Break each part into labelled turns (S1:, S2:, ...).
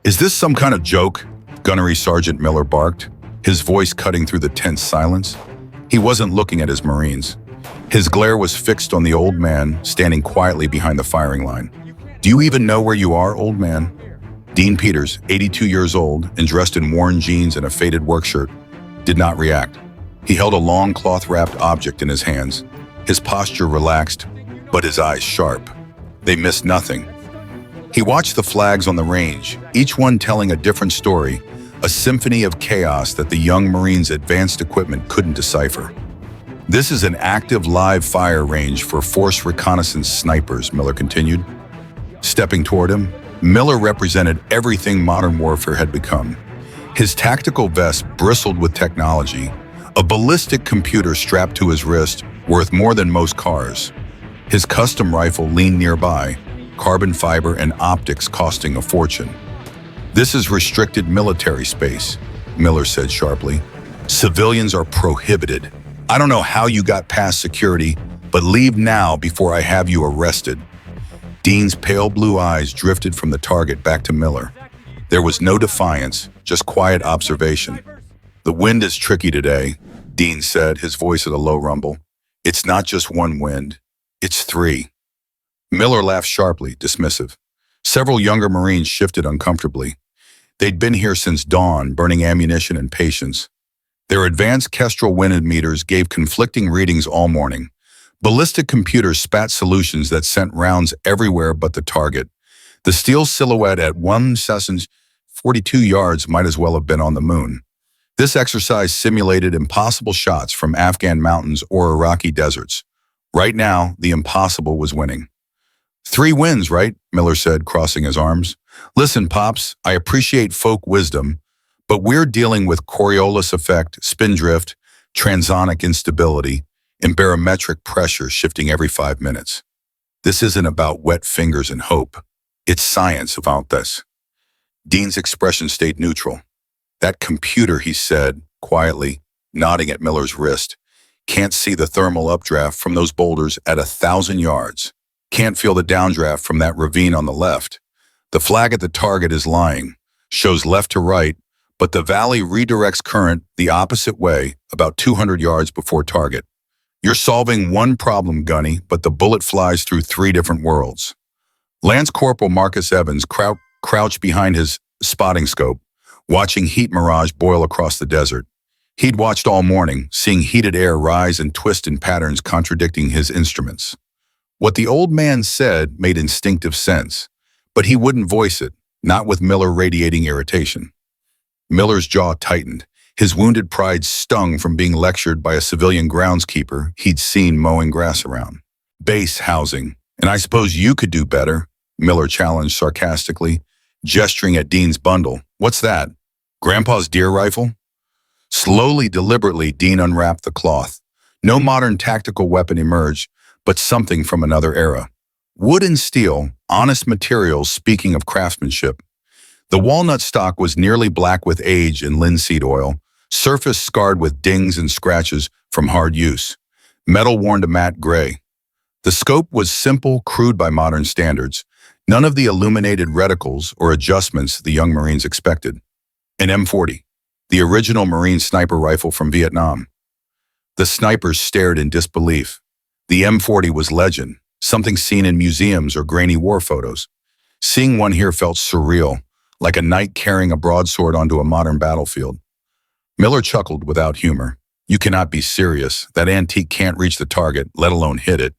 S1: Is this some kind of joke? Gunnery Sergeant Miller barked, his voice cutting through the tense silence. He wasn't looking at his Marines. His glare was fixed on the old man standing quietly behind the firing line. Do you even know where you are, old man? Dean Peters, 82 years old and dressed in worn jeans and a faded work shirt, did not react. He held a long cloth-wrapped object in his hands, his posture relaxed, but his eyes sharp. They missed nothing. He watched the flags on the range, each one telling a different story, a symphony of chaos that the young Marines' advanced equipment couldn't decipher. This is an active live fire range for force reconnaissance snipers, Miller continued. Stepping toward him, Miller represented everything modern warfare had become. His tactical vest bristled with technology, a ballistic computer strapped to his wrist worth more than most cars. His custom rifle leaned nearby, carbon fiber and optics costing a fortune. This is restricted military space, Miller said sharply. Civilians are prohibited. I don't know how you got past security, but leave now before I have you arrested. Dean's pale blue eyes drifted from the target back to Miller. There was no defiance, just quiet observation. The wind is tricky today, Dean said, his voice at a low rumble. It's not just one wind, it's three. Miller laughed sharply, dismissive. Several younger Marines shifted uncomfortably. They'd been here since dawn, burning ammunition and patience. Their advanced Kestrel wind meters gave conflicting readings all morning. Ballistic computers spat solutions that sent rounds everywhere but the target. The steel silhouette at 1,42 yards might as well have been on the moon. This exercise simulated impossible shots from Afghan mountains or Iraqi deserts. Right now, the impossible was winning. 3 wins, right? Miller said, crossing his arms. Listen, Pops, I appreciate folk wisdom, but we're dealing with Coriolis effect, spindrift, transonic instability, and barometric pressure shifting every 5 minutes. This isn't about wet fingers and hope. It's science about this. Dean's expression stayed neutral. That computer, he said, quietly, nodding at Miller's wrist, can't see the thermal updraft from those boulders at 1,000 yards. Can't feel the downdraft from that ravine on the left. The flag at the target is lying, shows left to right, but the valley redirects current the opposite way about 200 yards before target. You're solving one problem, Gunny, but the bullet flies through 3 different worlds. Lance Corporal Marcus Evans crouched behind his spotting scope, watching heat mirage boil across the desert. He'd watched all morning, seeing heated air rise and twist in patterns contradicting his instruments. What the old man said made instinctive sense, but he wouldn't voice it, not with Miller radiating irritation. Miller's jaw tightened. His wounded pride stung from being lectured by a civilian groundskeeper he'd seen mowing grass around. Base housing. And I suppose you could do better, Miller challenged sarcastically, gesturing at Dean's bundle. What's that? Grandpa's deer rifle? Slowly, deliberately, Dean unwrapped the cloth. No modern tactical weapon emerged, but something from another era. Wood and steel, honest materials speaking of craftsmanship. The walnut stock was nearly black with age and linseed oil, surface scarred with dings and scratches from hard use, metal worn to matte gray. The scope was simple, crude by modern standards, none of the illuminated reticles or adjustments the young Marines expected. An M40, the original Marine sniper rifle from Vietnam. The snipers stared in disbelief. The M40 was legend, something seen in museums or grainy war photos. Seeing one here felt surreal, like a knight carrying a broadsword onto a modern battlefield. Miller chuckled without humor. You cannot be serious. That antique can't reach the target, let alone hit it.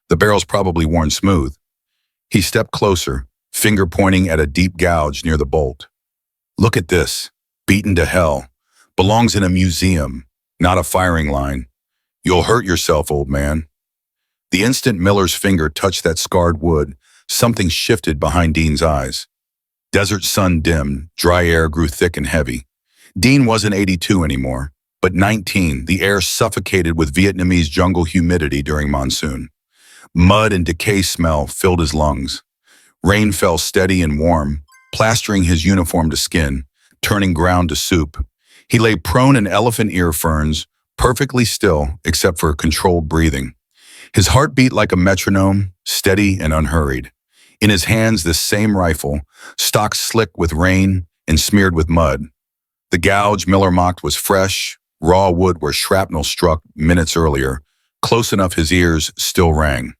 S1: The barrel's probably worn smooth. He stepped closer, finger pointing at a deep gouge near the bolt. Look at this. Beaten to hell. Belongs in a museum, not a firing line. You'll hurt yourself, old man. The instant Miller's finger touched that scarred wood, something shifted behind Dean's eyes. Desert sun dimmed, dry air grew thick and heavy. Dean wasn't 82 anymore, but 19, the air suffocated with Vietnamese jungle humidity during monsoon. Mud and decay smell filled his lungs. Rain fell steady and warm, plastering his uniform to skin, turning ground to soup. He lay prone in elephant ear ferns, perfectly still except for controlled breathing. His heart beat like a metronome, steady and unhurried. In his hands, this same rifle, stock slick with rain and smeared with mud. The gouge Miller mocked was fresh, raw wood where shrapnel struck minutes earlier, close enough his ears still rang.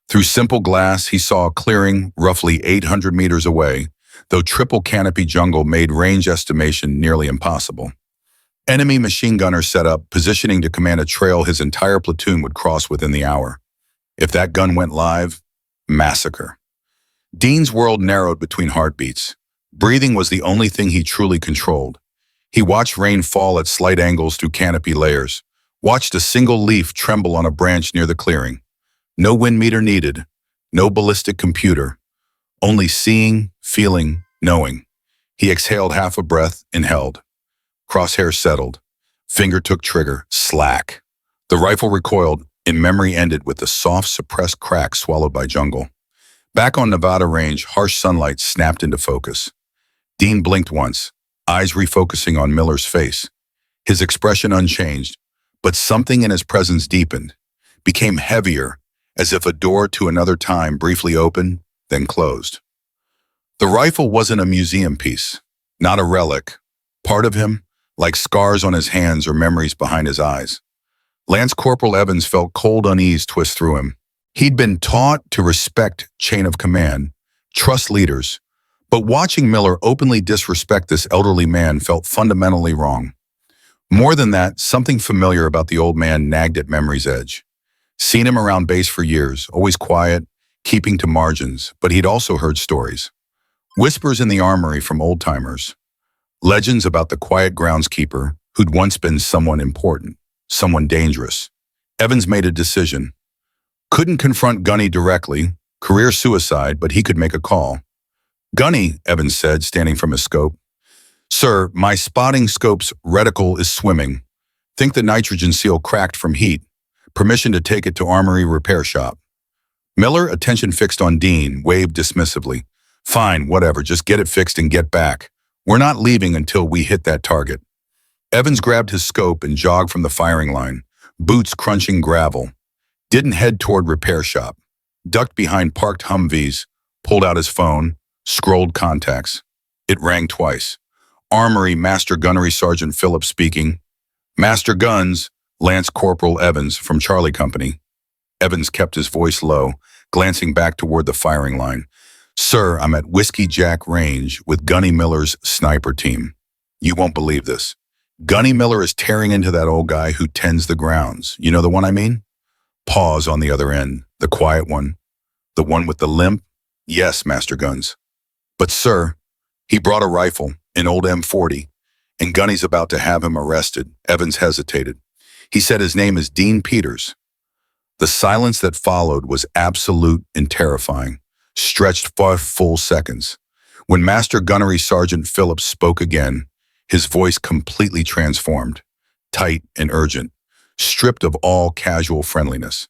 S1: Through simple glass, he saw a clearing roughly 800 meters away, though triple canopy jungle made range estimation nearly impossible. Enemy machine gunners set up, positioning to command a trail his entire platoon would cross within the hour. If that gun went live, massacre. Dean's world narrowed between heartbeats. Breathing was the only thing he truly controlled. He watched rain fall at slight angles through canopy layers, watched a single leaf tremble on a branch near the clearing. No wind meter needed, no ballistic computer, only seeing, feeling, knowing. He exhaled half a breath and held. Crosshair settled. Finger took trigger, slack. The rifle recoiled, and memory ended with the soft, suppressed crack swallowed by jungle. Back on Nevada range, harsh sunlight snapped into focus. Dean blinked once, eyes refocusing on Miller's face. His expression unchanged, but something in his presence deepened, became heavier, as if a door to another time briefly opened, then closed. The rifle wasn't a museum piece, not a relic. Part of him, like scars on his hands or memories behind his eyes. Lance Corporal Evans felt cold unease twist through him. He'd been taught to respect chain of command, trust leaders, but watching Miller openly disrespect this elderly man felt fundamentally wrong. More than that, something familiar about the old man nagged at memory's edge. Seen him around base for years, always quiet, keeping to margins, but he'd also heard stories. Whispers in the armory from old-timers. Legends about the quiet groundskeeper who'd once been someone important, someone dangerous. Evans made a decision. Couldn't confront Gunny directly, career suicide, but he could make a call. "Gunny," Evans said, standing from his scope. "Sir, my spotting scope's reticle is swimming. Think the nitrogen seal cracked from heat. Permission to take it to armory repair shop." Miller, attention fixed on Dean, waved dismissively. "Fine, whatever, just get it fixed and get back. We're not leaving until we hit that target." Evans grabbed his scope and jogged from the firing line, boots crunching gravel. Didn't head toward repair shop. Ducked behind parked Humvees, pulled out his phone, scrolled contacts. It rang twice. Armory Master Gunnery Sergeant Phillips speaking. "Master Guns, Lance Corporal Evans from Charlie Company." Evans kept his voice low, glancing back toward the firing line. "Sir, I'm at Whiskey Jack Range with Gunny Miller's sniper team. You won't believe this. Gunny Miller is tearing into that old guy who tends the grounds. You know the one I mean?" Pause on the other end. "The quiet one. The one with the limp?" "Yes, Master Guns." "But sir, he brought a rifle, an old M40, and Gunny's about to have him arrested." Evans hesitated. "He said his name is Dean Peters." The silence that followed was absolute and terrifying, stretched for full seconds. When Master Gunnery Sergeant Phillips spoke again, his voice completely transformed, tight and urgent, stripped of all casual friendliness.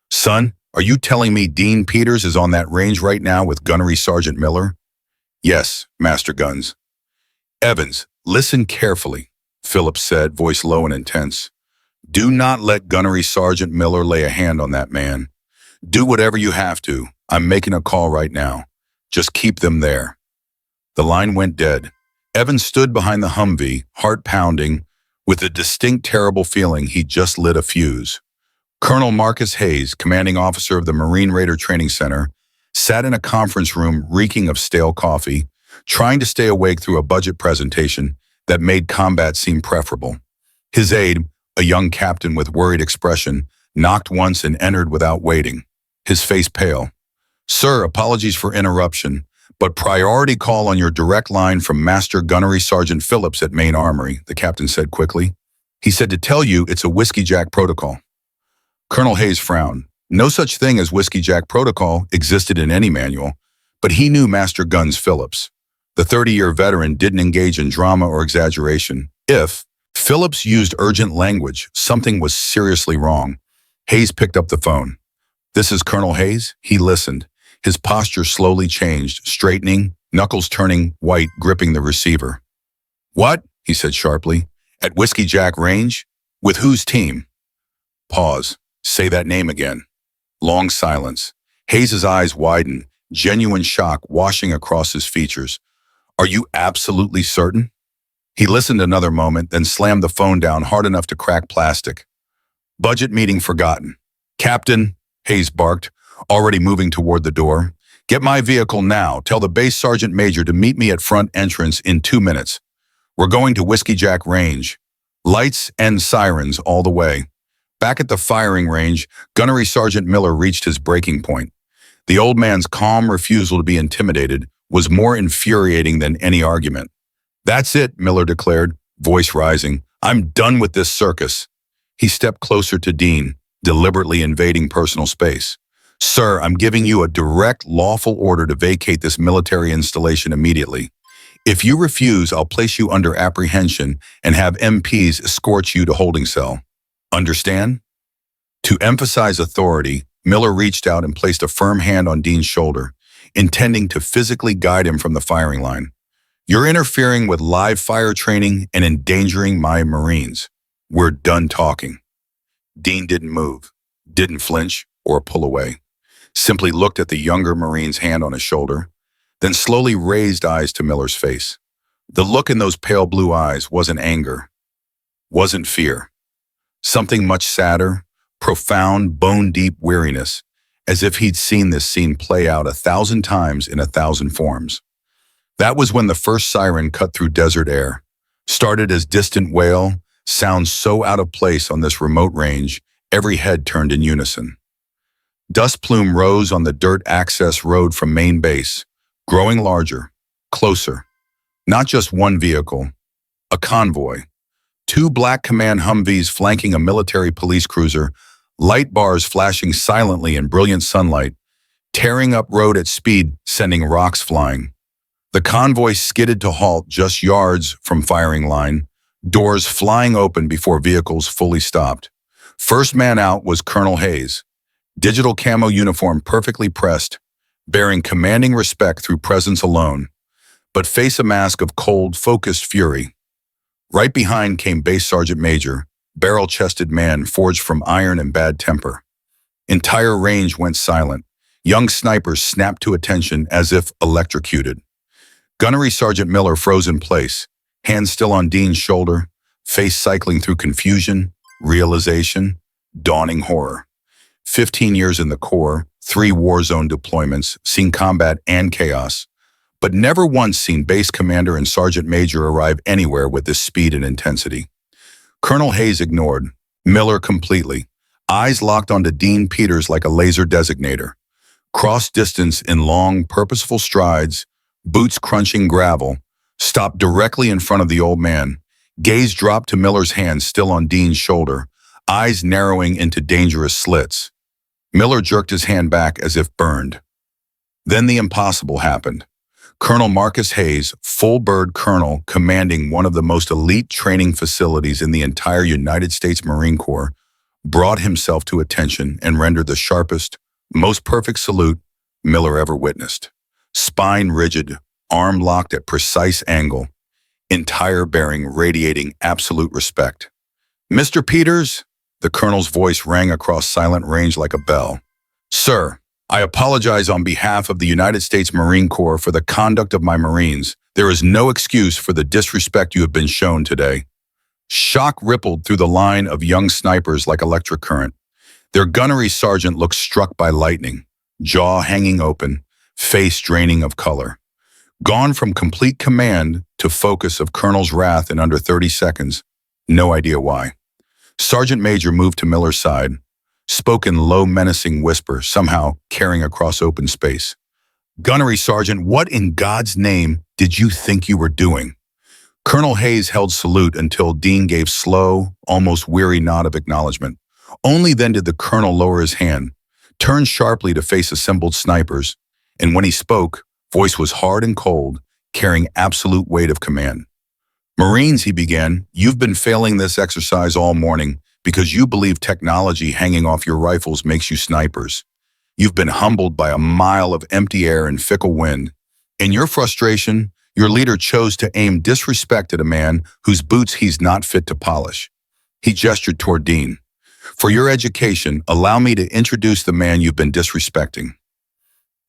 S1: "Son, are you telling me Dean Peters is on that range right now with Gunnery Sergeant Miller?" "Yes, Master Guns." "Evans, listen carefully," Phillips said, voice low and intense. "Do not let Gunnery Sergeant Miller lay a hand on that man. Do whatever you have to. I'm making a call right now. Just keep them there." The line went dead. Evans stood behind the Humvee, heart pounding, with a distinct terrible feeling he'd just lit a fuse. Colonel Marcus Hayes, commanding officer of the Marine Raider Training Center, sat in a conference room reeking of stale coffee, trying to stay awake through a budget presentation that made combat seem preferable. His aide, a young captain with worried expression, knocked once and entered without waiting, his face pale. "Sir, apologies for interruption, but priority call on your direct line from Master Gunnery Sergeant Phillips at Main Armory," the captain said quickly. "He said to tell you it's a Whiskey Jack protocol." Colonel Hayes frowned. No such thing as Whiskey Jack protocol existed in any manual, but he knew Master Guns Phillips. The 30-year veteran didn't engage in drama or exaggeration. If Phillips used urgent language, something was seriously wrong. Hayes picked up the phone. "This is Colonel Hayes." He listened. His posture slowly changed, straightening, knuckles turning white, gripping the receiver. "What?" he said sharply. "At Whiskey Jack Range? With whose team?" Pause. "Say that name again." Long silence. Hayes's eyes widened, genuine shock washing across his features. "Are you absolutely certain?" He listened another moment, then slammed the phone down hard enough to crack plastic. "Budget meeting forgotten." "Captain," Hayes barked, already moving toward the door. "Get my vehicle now. Tell the base sergeant major to meet me at front entrance in 2 minutes. We're going to Whiskey Jack Range. Lights and sirens all the way." Back at the firing range, Gunnery Sergeant Miller reached his breaking point. The old man's calm refusal to be intimidated was more infuriating than any argument. "That's it," Miller declared, voice rising. "I'm done with this circus." He stepped closer to Dean, deliberately invading personal space. "Sir, I'm giving you a direct, lawful order to vacate this military installation immediately. If you refuse, I'll place you under apprehension and have MPs escort you to holding cell. Understand?" To emphasize authority, Miller reached out and placed a firm hand on Dean's shoulder, intending to physically guide him from the firing line. "You're interfering with live fire training and endangering my Marines. We're done talking." Dean didn't move, didn't flinch or pull away, simply looked at the younger Marine's hand on his shoulder, then slowly raised eyes to Miller's face. The look in those pale blue eyes wasn't anger, wasn't fear. Something much sadder, profound, bone-deep weariness, as if he'd seen this scene play out 1,000 times in 1,000 forms. That was when the first siren cut through desert air. Started as distant wail, sounds so out of place on this remote range, every head turned in unison. Dust plume rose on the dirt access road from main base, growing larger, closer. Not just one vehicle, a convoy. 2 black command Humvees flanking a military police cruiser, light bars flashing silently in brilliant sunlight, tearing up road at speed, sending rocks flying. The convoy skidded to halt just yards from firing line, doors flying open before vehicles fully stopped. First man out was Colonel Hayes, digital camo uniform perfectly pressed, bearing commanding respect through presence alone, but face a mask of cold, focused fury. Right behind came Base Sergeant Major, barrel-chested man forged from iron and bad temper. Entire range went silent. Young snipers snapped to attention as if electrocuted. Gunnery Sergeant Miller froze in place, hand still on Dean's shoulder, face cycling through confusion, realization, dawning horror. 15 years in the Corps, 3 war zone deployments, seen combat and chaos, but never once seen base commander and sergeant major arrive anywhere with this speed and intensity. Colonel Hayes ignored Miller completely, eyes locked onto Dean Peters like a laser designator. Cross distance in long, purposeful strides, boots crunching gravel, stopped directly in front of the old man, gaze dropped to Miller's hand still on Dean's shoulder, eyes narrowing into dangerous slits. Miller jerked his hand back as if burned. Then the impossible happened. Colonel Marcus Hayes, full-bird colonel commanding one of the most elite training facilities in the entire United States Marine Corps, brought himself to attention and rendered the sharpest, most perfect salute Miller ever witnessed. Spine rigid, arm locked at precise angle, entire bearing radiating absolute respect. "Mr. Peters," the colonel's voice rang across silent range like a bell. "Sir, I apologize on behalf of the United States Marine Corps for the conduct of my Marines. There is no excuse for the disrespect you have been shown today." Shock rippled through the line of young snipers like electric current. Their gunnery sergeant looked struck by lightning, jaw hanging open, face draining of color. Gone from complete command to focus of colonel's wrath in under 30 seconds, no idea why. Sergeant Major moved to Miller's side, spoke in low menacing whisper, somehow carrying across open space. "Gunnery Sergeant, what in God's name did you think you were doing?" Colonel Hayes held salute until Dean gave slow, almost weary nod of acknowledgement. Only then did the colonel lower his hand, turn sharply to face assembled snipers, and when he spoke, voice was hard and cold, carrying absolute weight of command. "Marines," he began, "you've been failing this exercise all morning because you believe technology hanging off your rifles makes you snipers. You've been humbled by a mile of empty air and fickle wind. In your frustration, your leader chose to aim disrespect at a man whose boots he's not fit to polish." He gestured toward Dean. "For your education, allow me to introduce the man you've been disrespecting."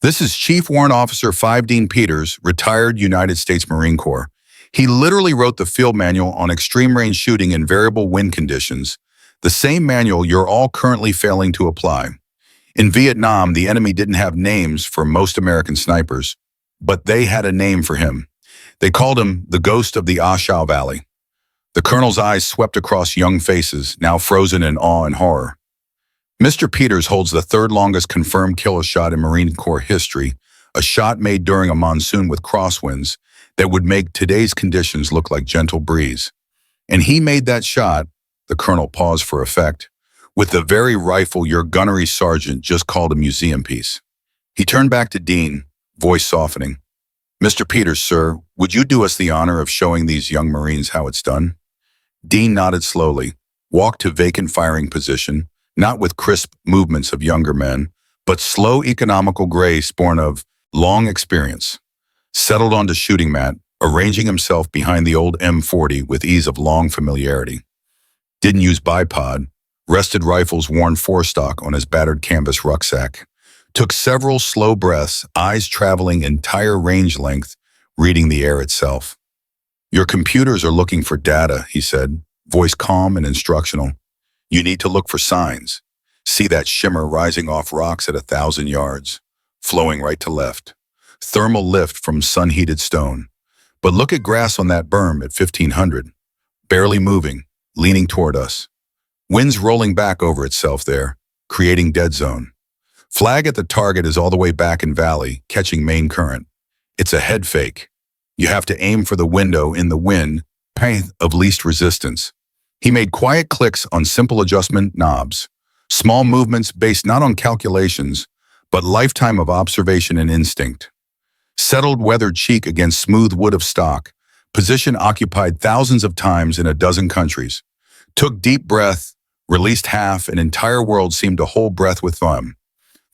S1: This is Chief Warrant Officer 5 Dean Peters, retired United States Marine Corps. He literally wrote the field manual on extreme range shooting in variable wind conditions, the same manual you're all currently failing to apply. In Vietnam, the enemy didn't have names for most American snipers, but they had a name for him. They called him the Ghost of the Ah Chau Valley. The colonel's eyes swept across young faces, now frozen in awe and horror. Mr. Peters holds the third longest confirmed killer shot in Marine Corps history, a shot made during a monsoon with crosswinds that would make today's conditions look like gentle breeze. And he made that shot, the colonel paused for effect, with the very rifle your gunnery sergeant just called a museum piece. He turned back to Dean, voice softening. Mr. Peters, sir, would you do us the honor of showing these young Marines how it's done? Dean nodded slowly, walked to vacant firing position, not with crisp movements of younger men, but slow economical grace born of long experience. Settled onto shooting mat, arranging himself behind the old M40 with ease of long familiarity. Didn't use bipod, rested rifles worn forestock on his battered canvas rucksack. Took several slow breaths, eyes traveling entire range length, reading the air itself. Your computers are looking for data, he said, voice calm and instructional. You need to look for signs. See that shimmer rising off rocks at 1,000 yards, flowing right to left. Thermal lift from sun-heated stone. But look at grass on that berm at 1,500, barely moving, leaning toward us. Wind's rolling back over itself there, creating dead zone. Flag at the target is all the way back in valley, catching main current. It's a head fake. You have to aim for the window in the wind, path of least resistance. He made quiet clicks on simple adjustment knobs, small movements based not on calculations, but lifetime of observation and instinct. Settled weathered cheek against smooth wood of stock, position occupied thousands of times in a dozen countries. Took deep breath, released half, an entire world seemed to hold breath with them.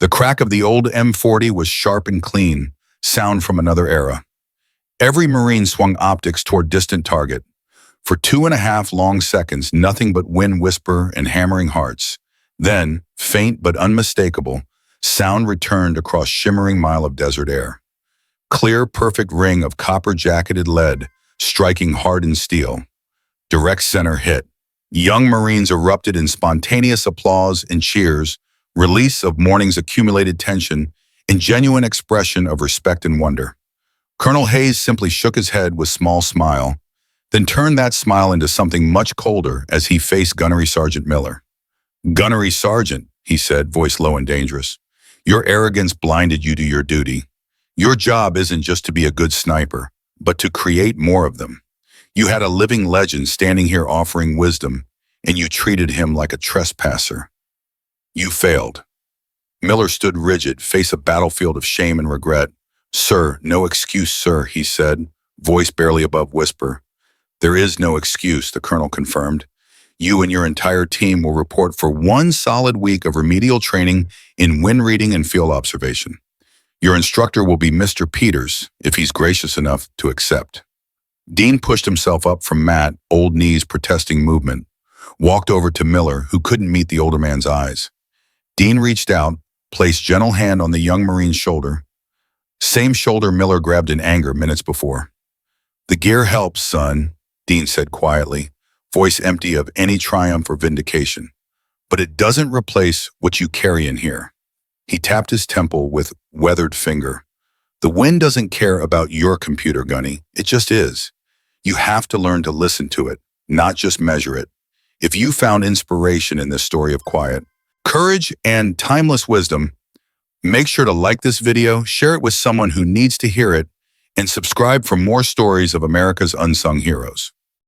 S1: The crack of the old M40 was sharp and clean, sound from another era. Every Marine swung optics toward distant target. For 2.5 long seconds, nothing but wind whisper and hammering hearts. Then, faint but unmistakable, sound returned across shimmering mile of desert air. Clear, perfect ring of copper-jacketed lead, striking hardened steel. Direct center hit. Young Marines erupted in spontaneous applause and cheers, release of morning's accumulated tension, and genuine expression of respect and wonder. Colonel Hayes simply shook his head with small smile, then turned that smile into something much colder as he faced Gunnery Sergeant Miller. Gunnery Sergeant, he said, voice low and dangerous, your arrogance blinded you to your duty. Your job isn't just to be a good sniper, but to create more of them. You had a living legend standing here offering wisdom, and you treated him like a trespasser. You failed. Miller stood rigid, face a battlefield of shame and regret. Sir, no excuse, sir, he said, voice barely above whisper. There is no excuse, the colonel confirmed. You and your entire team will report for 1 solid week of remedial training in wind reading and field observation. Your instructor will be Mr. Peters, if he's gracious enough to accept. Dean pushed himself up from mat, old knees protesting movement, walked over to Miller, who couldn't meet the older man's eyes. Dean reached out, placed gentle hand on the young Marine's shoulder. Same shoulder Miller grabbed in anger minutes before. The gear helps, son, Dean said quietly, voice empty of any triumph or vindication. But it doesn't replace what you carry in here. He tapped his temple with weathered finger. The wind doesn't care about your computer, Gunny. It just is. You have to learn to listen to it, not just measure it. If you found inspiration in this story of quiet, courage, and timeless wisdom, make sure to like this video, share it with someone who needs to hear it, and subscribe for more stories of America's unsung heroes.